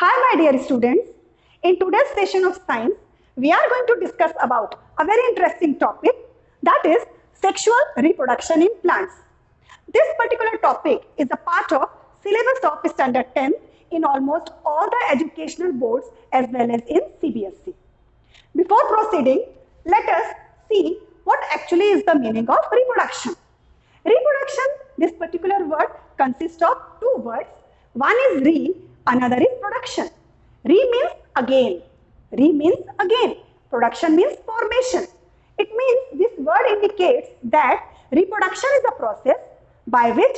Hi my dear students, in today's session of science, we are going to discuss about a very interesting topic, that is sexual reproduction in plants. This particular topic is a part of syllabus of standard 10 in almost all the educational boards as well as in CBSE. Before proceeding, let us see what actually is the meaning of reproduction. Reproduction, this particular word consists of two words. One is re, another is production. Re means again. Re means again. Production means formation. It means this word indicates that reproduction is a process by which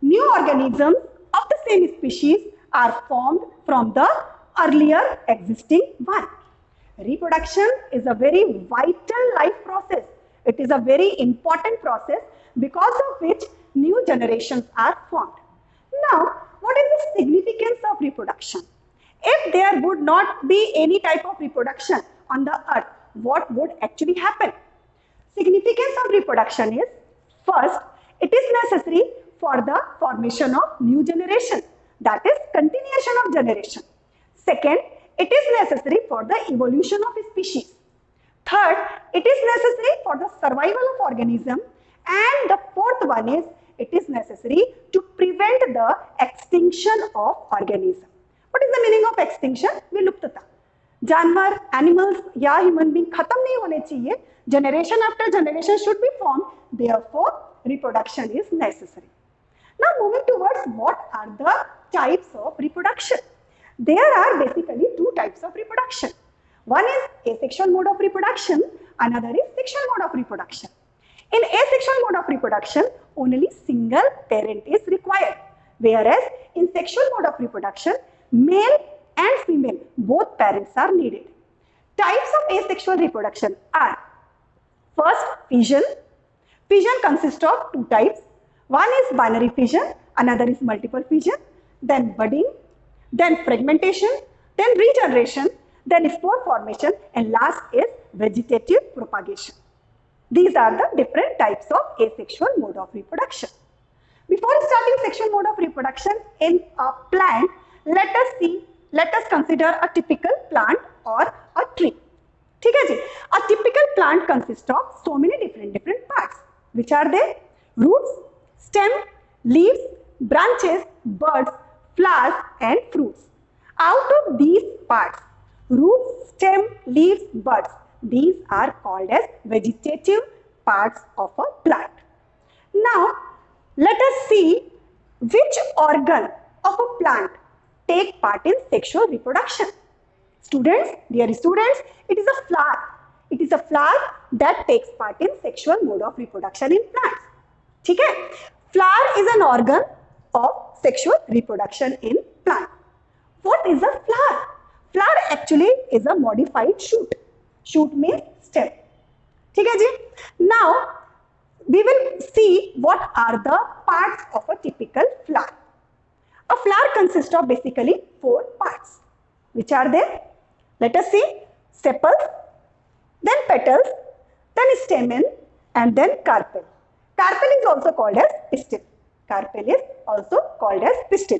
new organisms of the same species are formed from the earlier existing one. Reproduction is a very vital life process. It is a very important process because of which new generations are formed. Now, what is the significance of reproduction? If there would not be any type of reproduction on the earth, what would actually happen? Significance of reproduction is, first, it is necessary for the formation of new generation, that is continuation of generation. Second, it is necessary for the evolution of a species. Third, it is necessary for the survival of organism. And the fourth one is, it is necessary to prevent the extinction of organism. What is the meaning of extinction? विलुप्तता. जानवर, animals या human being खत्म नहीं होने चाहिए. Generation after generation should be formed. Therefore, reproduction is necessary. Now, moving towards what are the types of reproduction. There are basically two types of reproduction. One is asexual mode of reproduction, another is sexual mode of reproduction. In asexual mode of reproduction, only single parent is required, whereas in sexual mode of reproduction, male and female, both parents are needed. Types of asexual reproduction are, first, fission. Fission consists of two types. One is binary fission, another is multiple fission, then budding, then fragmentation, then regeneration, then spore formation, and last is vegetative propagation. These are the different types of asexual mode of reproduction. Before starting sexual mode of reproduction in a plant, let us consider a typical plant or a tree. ठीक है जी? A typical plant consists of so many different parts. Which are they? Roots, stem, leaves, branches, buds, flowers, and fruits. Out of these parts, roots, stem, leaves, buds, these are called as vegetative parts of a plant. Now, let us see which organ of a plant take part in sexual reproduction. Students, dear students, it is a flower. It is a flower that takes part in sexual mode of reproduction in plants. ठीक है? Flower is an organ of sexual reproduction in plant. What is a flower? Flower actually is a modified shoot. Shoot means stem. ठीक है जी? Now, we will see what are the parts of a typical flower. A flower consists of basically four parts. Which are they? Let us see. Sepals, then petals, then stamen, and then carpel. Carpel is also called as pistil. Carpel is also called as pistil.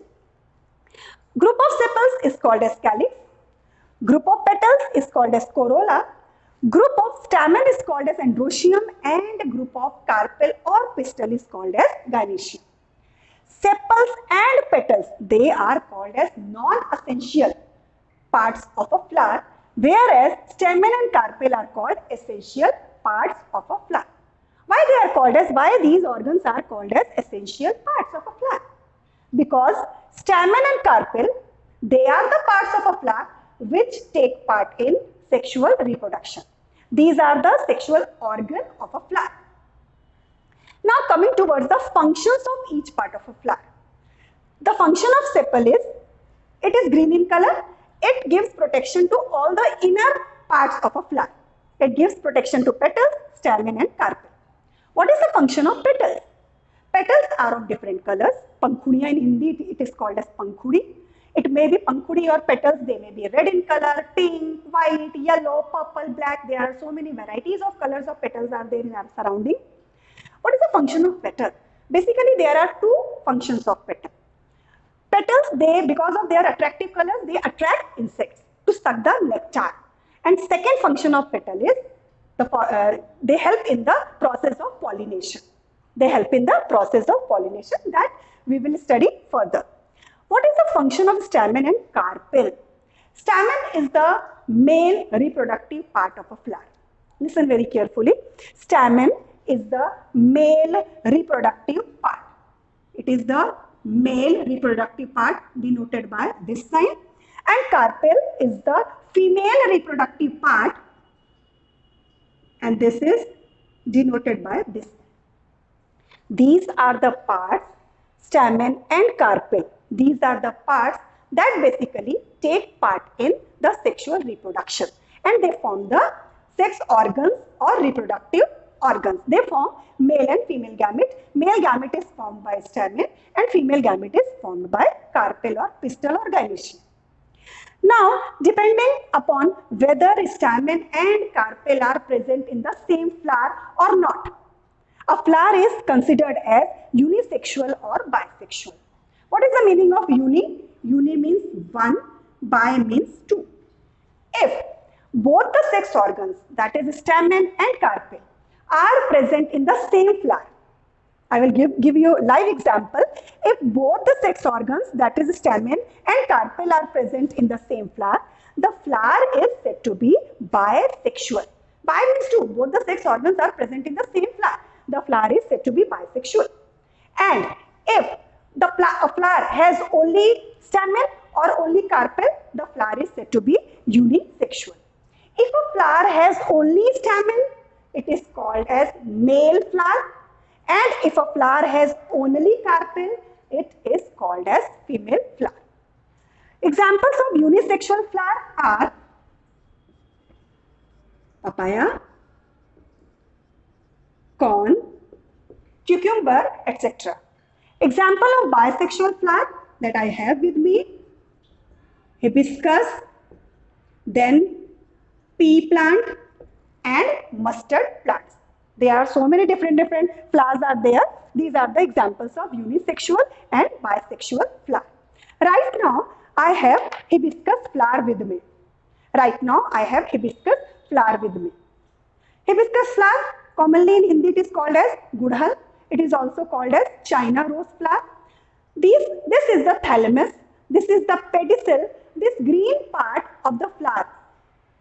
Group of sepals is called as calyx. Group of petals is called as corolla. Group of stamen is called as androecium, and group of carpel or pistil is called as gynoecium. Sepals and petals, they are called as non-essential parts of a flower, whereas stamen and carpel are called essential parts of a flower. Why these organs are called as essential parts of a flower? Because stamen and carpel, they are the parts of a flower which take part in sexual reproduction. These are the sexual organ of a flower. Now coming towards the functions of each part of a flower. The function of sepal is, it is green in color. It gives protection to all the inner parts of a flower. It gives protection to petals, stamen and carpel. What is the function of petals? Petals are of different colors. Pankhuriya in Hindi, it is called as pankhuri. It may be pankhuri or petals, they may be red in color, pink, white, yellow, purple, black. There are so many varieties of colors of petals are there in our surrounding. What is the function of petal? Basically, there are two functions of petal. Petals, because of their attractive colors, they attract insects to suck the nectar. And second function of petal is they help in the process of pollination. They help in the process of pollination that we will study further. What is the function of stamen and carpel? Stamen is the male reproductive part of a flower. Listen very carefully. Stamen is the male reproductive part. It is the male reproductive part denoted by this sign, and carpel is the female reproductive part, and this is denoted by this. These are the parts, stamen and carpel. These are the parts that basically take part in the sexual reproduction, and they form the sex organs or reproductive organs. They form male and female gamete. Male gamete is formed by stamen and female gamete is formed by carpel or pistil or gynoecium. Now, depending upon whether stamen and carpel are present in the same flower or not, a flower is considered as unisexual or bisexual. What is the meaning of uni? Uni means one, bi means two. If both the sex organs, that is stamen and carpel, are present in the same flower, I will give you a live example. If both the sex organs, that is stamen and carpel, are present in the same flower, the flower is said to be bisexual. Bi means two. Both the sex organs are present in the same flower. The flower is said to be bisexual. And if the flower has only stamen or only carpel, the flower is said to be unisexual. If a flower has only stamen, it is called as male flower. And if a flower has only carpel, it is called as female flower. Examples of unisexual flower are papaya, corn, cucumber, etc. Example of bisexual flower that I have with me: hibiscus, then pea plant and mustard plants. There are so many different flowers are there. These are the examples of unisexual and bisexual flower. Right now, I have hibiscus flower with me. Hibiscus flower, commonly in Hindi it is called as gudhal. It is also called as China rose flower. This is the thalamus. This is the pedicel. This green part of the flower.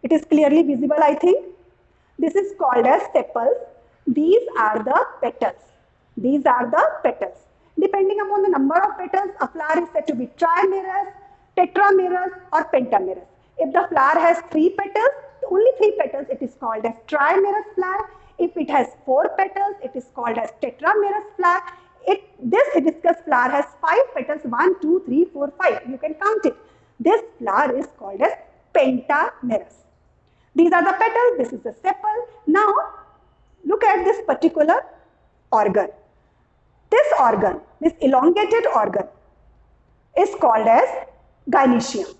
It is clearly visible, I think. This is called as sepals. These are the petals. Depending upon the number of petals, a flower is said to be trimerous, tetramerous or pentamerous. If the flower has 3 petals, only 3 petals, it is called as trimerous flower. If it has 4 petals, it is called as tetramerous flower. This hibiscus flower has 5 petals, 1, 2, 3, 4, 5. You can count it. This flower is called as pentamerous. These are the petals. This is the sepal. Now, look at this particular organ. This elongated organ is called as gynoecium.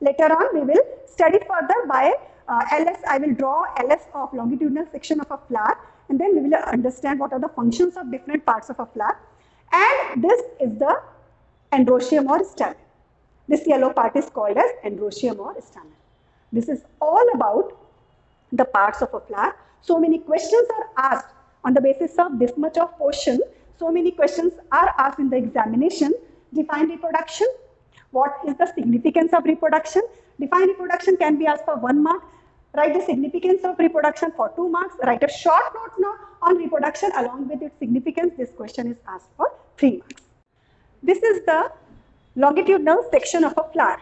Later on, we will study further by LS. I will draw LS of longitudinal section of a flower, and then we will understand what are the functions of different parts of a flower. And this is the androecium or stamen. This yellow part is called as androecium or stamen. This is all about the parts of a flower. So many questions are asked on the basis of this much of portion. So many questions are asked in the examination. Define reproduction. What is the significance of reproduction? Define reproduction can be asked for 1 mark. Write the significance of reproduction for 2 marks. Write a short note now on reproduction along with its significance. This question is asked for 3 marks. This is the longitudinal section of a flower.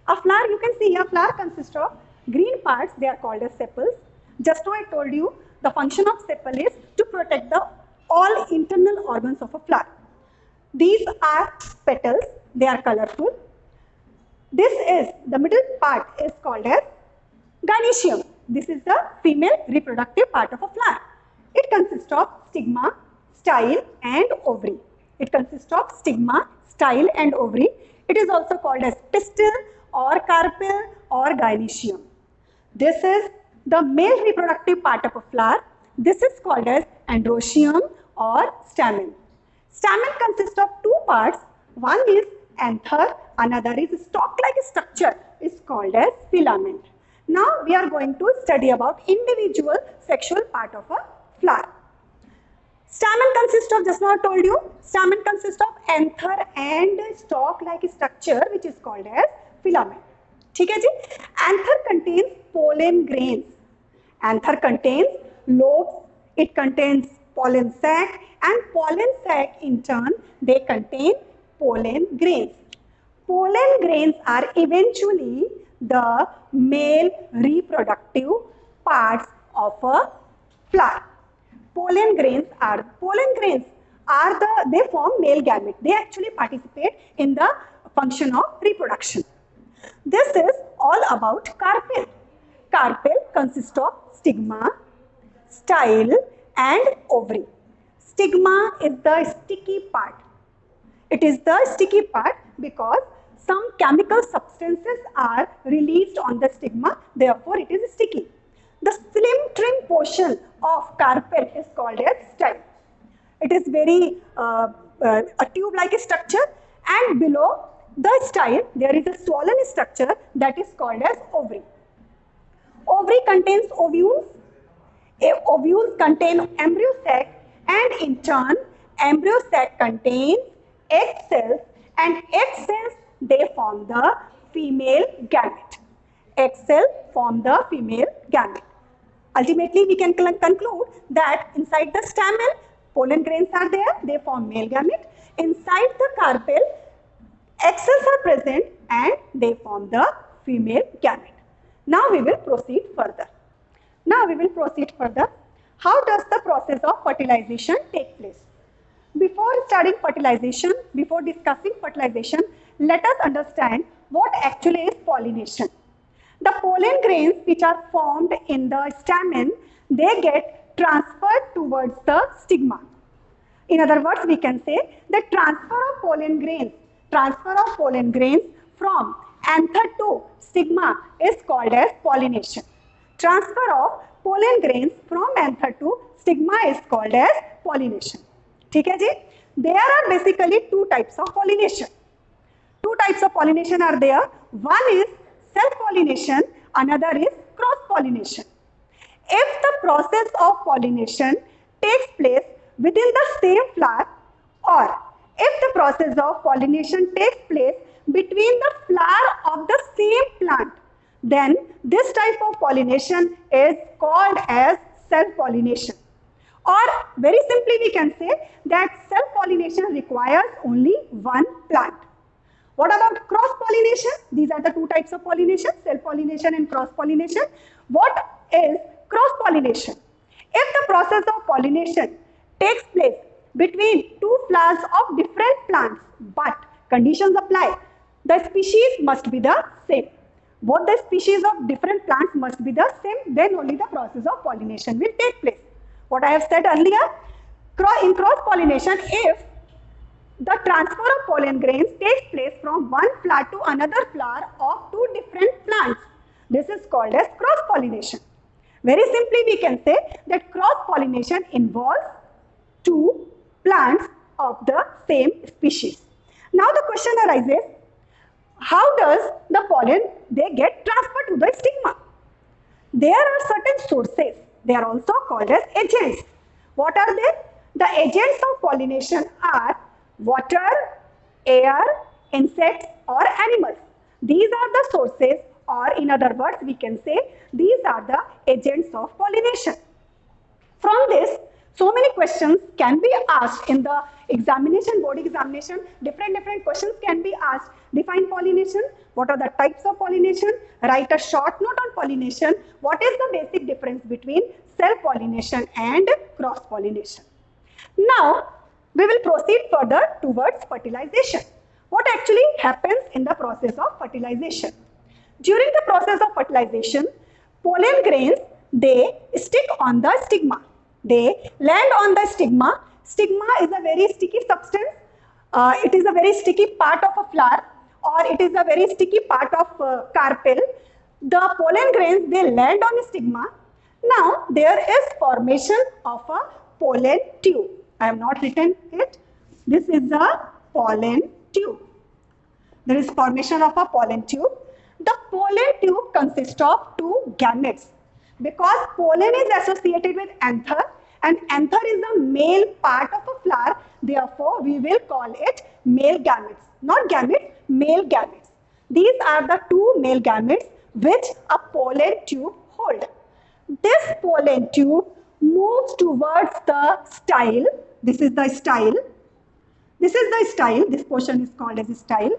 A flower, you can see a flower consists of green parts. They are called as sepals. Just now I told you the function of sepal is to protect all internal organs of a flower. These are petals. They are colorful. The middle part is called as gynoecium. This is the female reproductive part of a flower. It consists of stigma, style and ovary. It is also called as pistil or carpel or gynoecium. This is the male reproductive part of a flower. This is called as androecium or stamen. Stamen consists of two parts. One is anther, another is stalk-like structure is called as filament. Now we are going to study about individual sexual part of a flower. Stamen consists of, just now I told you, stamen consists of anther and stalk-like structure which is called as filament. ठीक है जी? Anther contains pollen grains. Anther contains lobes. It contains pollen sac, and pollen sac in turn they contain pollen grains. Pollen grains are eventually the male reproductive parts of a flower. Pollen grains are they form male gamete. They actually participate in the function of reproduction. This is all about carpel. Carpel consists of stigma, style and ovary. Stigma is the sticky part. It is the sticky part because some chemical substances are released on the stigma, therefore it is sticky. The slim trim portion of carpel is called as style. It is very a tube-like structure, and below the style there is a swollen structure that is called as ovary. Ovary contains ovules. Ovules contain embryo sac, and in turn embryo sac contains egg cells, and egg cells they form the female gamete. Egg cells form the female gamete. Ultimately we can conclude that inside the stamen pollen grains are there, they form male gamete. Inside the carpel egg cells are present and they form the female gamete. Now we will proceed further. How does the process of fertilization take place? Before discussing fertilization, let us understand what actually is pollination. The pollen grains which are formed in the stamen, they get transferred towards the stigma. In other words, we can say the transfer of pollen grains from anther to stigma is called as pollination. Transfer of pollen grains from anther to stigma is called as pollination. ठीक है जी? There are basically two types of pollination. Two types of pollination are there. One is self-pollination, another is cross-pollination. If the process of pollination takes place within the same flower, or if the process of pollination takes place between the flower of the same plant, then this type of pollination is called as self-pollination. Or very simply we can say that self-pollination requires only one plant. What about cross-pollination? These are the two types of pollination, self-pollination and cross-pollination. What is cross-pollination? If the process of pollination takes place between two flowers of different plants, but conditions apply, the species must be the same. Both the species of different plants must be the same, then only the process of pollination will take place. What I have said earlier, in cross-pollination, if the transfer of pollen grains takes place from one flower to another flower of two different plants, this is called as cross-pollination. Very simply we can say that cross-pollination involves two plants of the same species. Now the question arises, how does the pollen they get transferred to the stigma? There are certain sources. They are also called as agents. What are they? The agents of pollination are water, air, insects or animals. These are the sources, or in other words we can say these are the agents of pollination. From this, so many questions can be asked in the examination, board examination. Different questions can be asked. Define pollination. What are the types of pollination? Write a short note on pollination. What is the basic difference between self-pollination and cross-pollination? Now, we will proceed further towards fertilization. What actually happens in the process of fertilization? During the process of fertilization, pollen grains, they stick on the stigma. They land on the stigma. Stigma is a very sticky substance. It is a very sticky part of a flower, or it is a very sticky part of carpel. The pollen grains, they land on the stigma. Now, there is formation of a pollen tube. I have not written it. This is a pollen tube. There is formation of a pollen tube. The pollen tube consists of two gametes because pollen is associated with anther and anther is the male part of a flower. Therefore, we will call it male gametes. Not gametes, male gametes. These are the two male gametes which a pollen tube holds. This pollen tube moves towards the style. This is the style. This is the style. This portion is called as a style.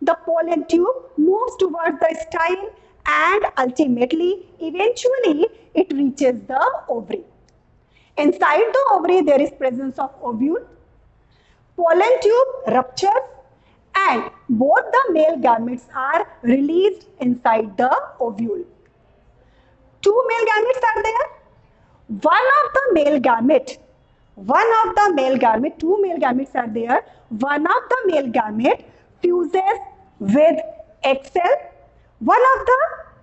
The pollen tube moves towards the style and ultimately, eventually, it reaches the ovary. Inside the ovary, there is presence of ovule. Pollen tube ruptures and both the male gametes are released inside the ovule. Two male gametes are there. One of the male gamete, two male gametes are there. One of the male gamete fuses with egg cell. One of the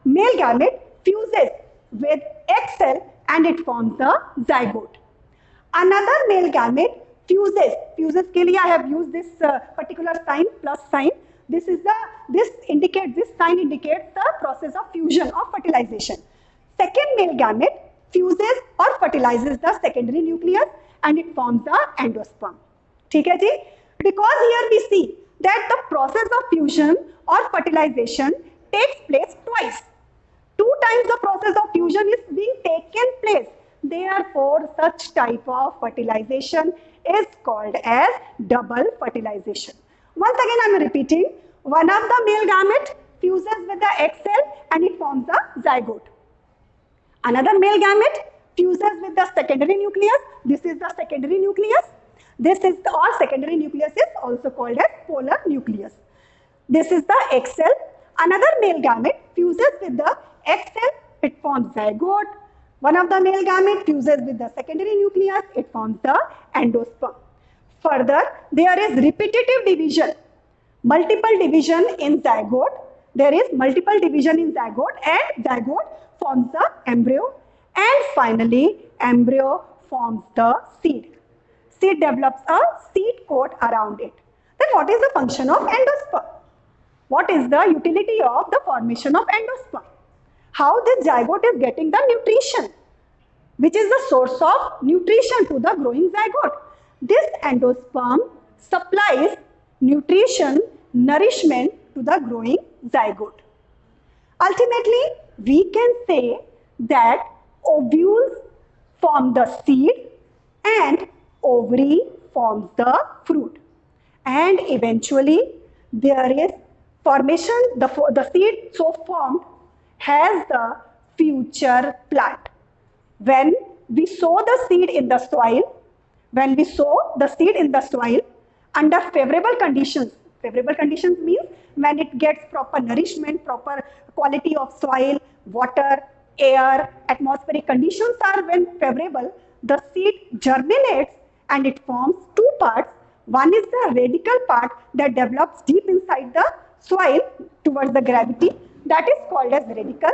male gamete fuses with egg cell and it forms a zygote. Another male gamete fuses के लिए I have used this particular sign, plus sign. This sign indicates the process of fusion or fertilization. Second male gamete fuses or fertilizes the secondary nucleus and it forms the endosperm. ठीक है जी? Because here we see that the process of fusion or fertilization takes place twice. Two times the process of fusion is being taken place. Therefore, such type of fertilization is called as double fertilization. Once again, I am repeating. One of the male gamete fuses with the egg cell and it forms a zygote. Another male gamete fuses with the secondary nucleus. This is the secondary nucleus. Secondary nucleus is also called as polar nucleus. This is the egg cell. Another male gamete fuses with the egg cell. It forms zygote. One of the male gamete fuses with the secondary nucleus. It forms the endosperm. Further, there is repetitive division, multiple division in zygote. There is multiple division in zygote and zygote forms the embryo. And finally, embryo forms the seed. Seed develops a seed coat around it. Then what is the function of endosperm? What is the utility of the formation of endosperm? How this zygote is getting the nutrition, which is the source of nutrition to the growing zygote. This endosperm supplies nutrition, nourishment to the growing zygote. Ultimately, we can say that ovules form the seed and ovary forms the fruit. And eventually, there is formation, the seed so formed has the future plant. When we sow the seed in the soil, under favorable conditions means when it gets proper nourishment, proper quality of soil, water, air, atmospheric conditions are when favorable, the seed germinates and it forms two parts. One is the radical part that develops deep inside the soil towards the gravity. That is called as radicle.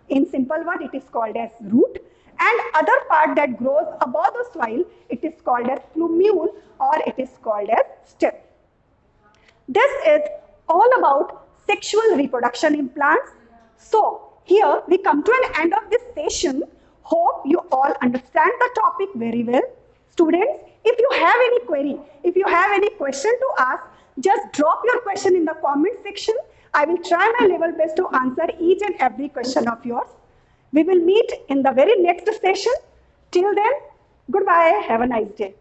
In simple word, it is called as root. And other part that grows above the soil, it is called as plumule or it is called as stem. This is all about sexual reproduction in plants. So, here we come to an end of this session. Hope you all understand the topic very well. Students, if you have any query, if you have any question to ask, just drop your question in the comment section. I will try my level best to answer each and every question of yours. We will meet in the very next session. Till then, goodbye. Have a nice day.